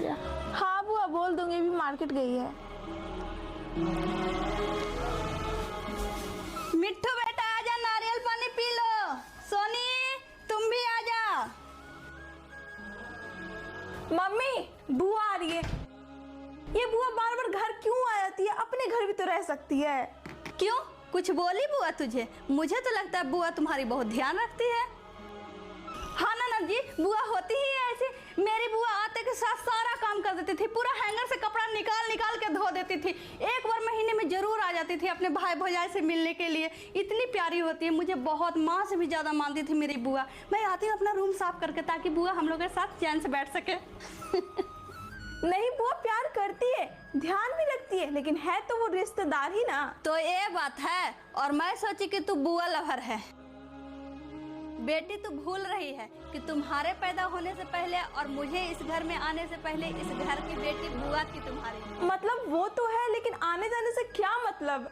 गया। हाँ बुआ बोल दूंगी, भी मार्केट गई है। मिट्ठू बेटा आजा, नारियल पानी पी लो। सोनी तुम भी आजा। मम्मी बुआ आ रही है। ये बुआ बार बार घर क्यों आ जाती है? अपने घर भी तो रह सकती है। क्यों, कुछ बोली बुआ तुझे? मुझे तो लगता है बुआ तुम्हारी बहुत ध्यान रखती है। हाँ ननद जी, बुआ होती ही है ऐसी। मेरी बुआ आते के साथ सारा काम कर देती थी, पूरा हैंगर से कपड़ा निकाल निकाल के धो देती थी। एक बार महीने में जरूर आ जाती थी अपने भाई भौजाई से मिलने के लिए। इतनी प्यारी होती है, मुझे बहुत माँ से भी ज़्यादा मानती थी मेरी बुआ। मैं आती हूँ अपना रूम साफ करके ताकि बुआ हम लोग के साथ चैन से बैठ सके। नहीं बुआ प्यार करती है, ध्यान भी रखती है, लेकिन है तो वो रिश्तेदार ही ना। तो ये बात है। और मैं सोची कि तू बुआ लवर है। बेटी तू भूल रही है कि तुम्हारे पैदा होने से पहले और मुझे इस घर में आने से पहले इस घर की बेटी बुआ थी तुम्हारी। मतलब वो तो है, लेकिन आने जाने से क्या मतलब?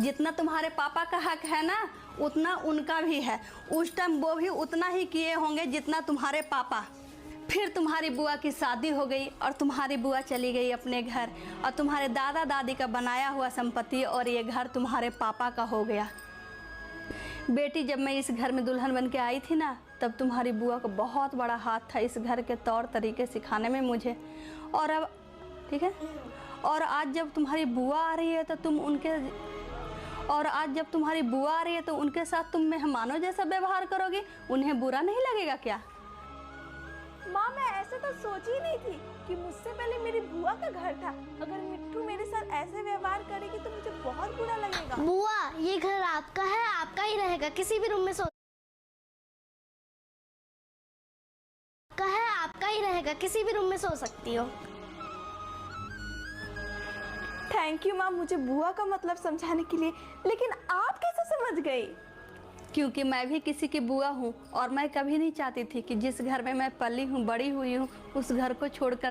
जितना तुम्हारे पापा का हक है ना, उतना उनका भी है। उस टाइम वो भी उतना ही किए होंगे जितना तुम्हारे पापा। फिर तुम्हारी बुआ की शादी हो गई और तुम्हारी बुआ चली गई अपने घर, और तुम्हारे दादा दादी का बनाया हुआ संपत्ति और ये घर तुम्हारे पापा का हो गया। बेटी जब मैं इस घर में दुल्हन बन के आई थी ना, तब तुम्हारी बुआ का बहुत बड़ा हाथ था इस घर के तौर तरीके सिखाने में मुझे। और अब ठीक है, और आज जब तुम्हारी बुआ आ रही है तो उनके साथ तुम मेहमानों जैसा व्यवहार करोगी। उन्हें बुरा नहीं लगेगा क्या? माँ मैं ऐसे तो सोची ही नहीं थी कि मुझसे पहले मेरी बुआ का घर था। अगर मिट्ठू मेरे साथ ऐसे व्यवहार करेगी तो मुझे बहुत बुरा लगेगा। बुआ ये घर आपका है, आपका ही रहेगा। किसी भी रूम में सो का है, आपका ही रहेगा, किसी भी रूम में सो सकती हो। थैंक यू माँ मुझे बुआ का मतलब समझाने के लिए, लेकिन आप कैसे समझ गई? क्योंकि मैं भी किसी की बुआ हूँ, और मैं कभी नहीं चाहती थी कि जिस घर में मैं पली हूँ, बड़ी हुई हूँ, उस घर को छोड़कर